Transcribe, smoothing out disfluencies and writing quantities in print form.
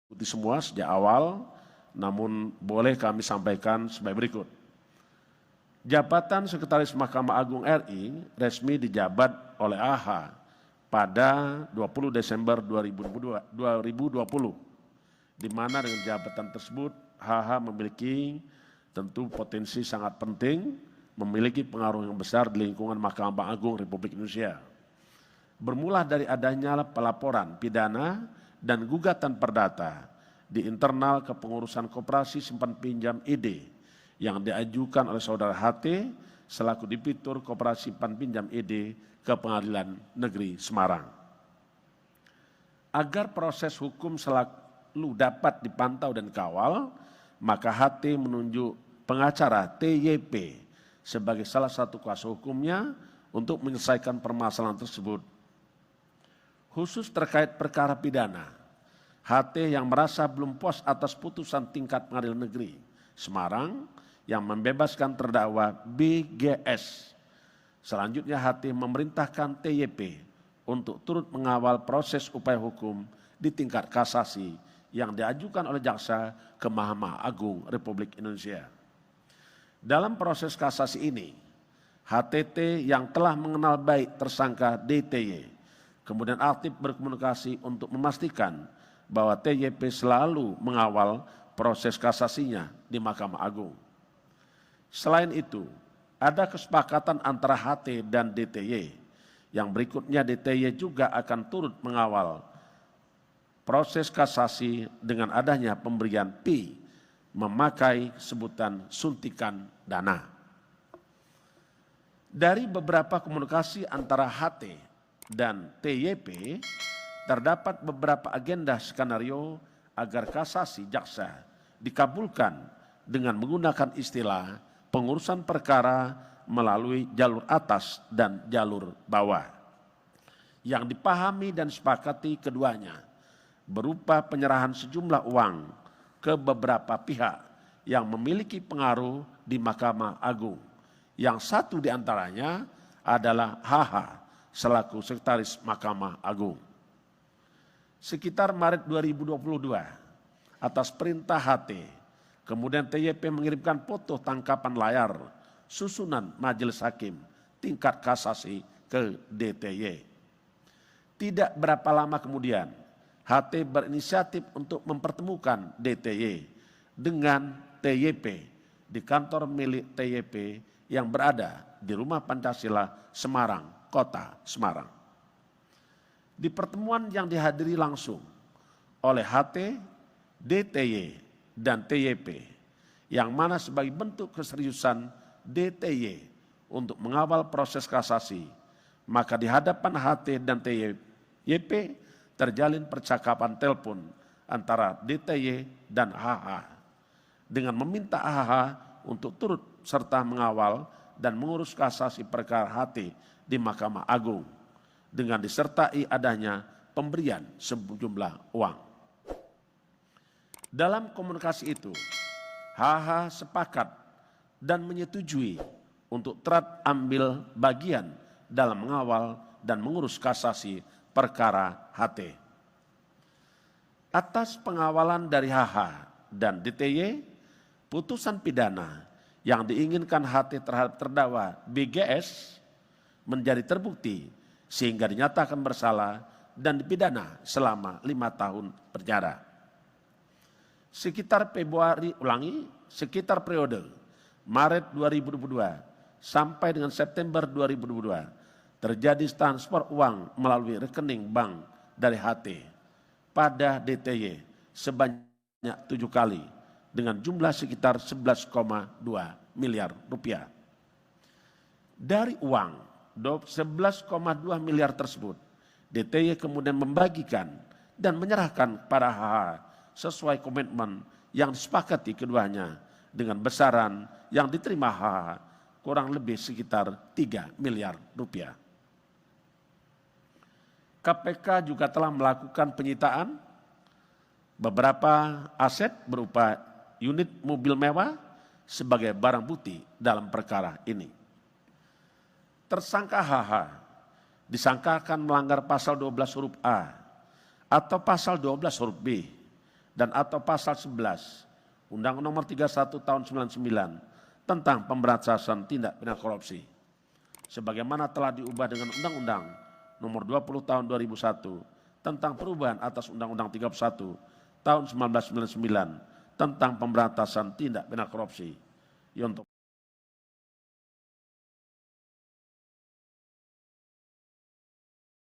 Ikuti semua sejak awal, namun boleh kami sampaikan sebagai berikut. Jabatan Sekretaris Mahkamah Agung RI resmi dijabat oleh AH pada 20 Desember 2020, di mana dengan jabatan tersebut HH memiliki tentu potensi sangat penting, memiliki pengaruh yang besar di lingkungan Mahkamah Agung Republik Indonesia. Bermula dari adanya pelaporan pidana dan gugatan perdata di internal kepengurusan koperasi simpan pinjam ID yang diajukan oleh saudara HT selaku Debitur Koperasi Simpan Pinjam ID ke Pengadilan Negeri Semarang. Agar proses hukum selalu dapat dipantau dan kawal, maka HT menunjuk pengacara TYP sebagai salah satu kuasa hukumnya untuk menyelesaikan permasalahan tersebut. Khusus terkait perkara pidana, HT yang merasa belum puas atas putusan tingkat Pengadilan Negeri Semarang yang membebaskan terdakwa BGS. Selanjutnya HT memerintahkan TYP untuk turut mengawal proses upaya hukum di tingkat kasasi yang diajukan oleh jaksa ke Mahkamah Agung Republik Indonesia. Dalam proses kasasi ini, HTT yang telah mengenal baik tersangka DTY kemudian aktif berkomunikasi untuk memastikan bahwa TYP selalu mengawal proses kasasinya di Mahkamah Agung. Selain itu, ada kesepakatan antara HT dan DTY yang berikutnya DTY juga akan turut mengawal proses kasasi dengan adanya pemberian fee memakai sebutan suntikan dana. Dari beberapa komunikasi antara HT dan TYP, terdapat beberapa agenda skenario agar kasasi jaksa dikabulkan dengan menggunakan istilah pengurusan perkara melalui jalur atas dan jalur bawah. Yang dipahami dan disepakati keduanya berupa penyerahan sejumlah uang ke beberapa pihak yang memiliki pengaruh di Mahkamah Agung. Yang satu diantaranya adalah HH selaku Sekretaris Mahkamah Agung. Sekitar Maret 2022, atas perintah HT, kemudian TYP mengirimkan foto tangkapan layar susunan Majelis Hakim tingkat kasasi ke DTY. Tidak berapa lama kemudian, HT berinisiatif untuk mempertemukan DTY dengan TYP di kantor milik TYP yang berada di Rumah Pancasila, Semarang, Kota Semarang. Di pertemuan yang dihadiri langsung oleh HT, DTY, dan TYP, yang mana sebagai bentuk keseriusan DTY untuk mengawal proses kasasi, maka di hadapan HT dan TYP terjalin percakapan telepon antara DTY dan HH dengan meminta HH untuk turut serta mengawal dan mengurus kasasi perkara HT di Mahkamah Agung dengan disertai adanya pemberian sejumlah uang. Dalam komunikasi itu, HH sepakat dan menyetujui untuk terus ambil bagian dalam mengawal dan mengurus kasasi perkara HT. Atas pengawalan dari HH dan DTY, putusan pidana yang diinginkan HT terhadap terdakwa BGS menjadi terbukti sehingga dinyatakan bersalah dan dipidana selama 5 tahun penjara. Sekitar periode Maret 2022 sampai dengan September 2022 terjadi transfer uang melalui rekening bank dari HT pada DTY sebanyak 7 kali dengan jumlah sekitar 11,2 miliar rupiah. Dari uang 11,2 miliar tersebut, DTY kemudian membagikan dan menyerahkan pada HH sesuai komitmen yang disepakati keduanya dengan besaran yang diterima HH kurang lebih sekitar 3 miliar rupiah. KPK juga telah melakukan penyitaan beberapa aset berupa unit mobil mewah sebagai barang bukti dalam perkara ini. Tersangka HH disangkakan melanggar pasal 12 huruf A atau pasal 12 huruf B dan atau pasal 11 Undang-Undang Nomor 31 Tahun 99 tentang pemberantasan tindak pidana korupsi, sebagaimana telah diubah dengan Undang-Undang Nomor 20 Tahun 2001 tentang perubahan atas Undang-Undang 31 Tahun 1999 tentang pemberantasan tindak pidana korupsi.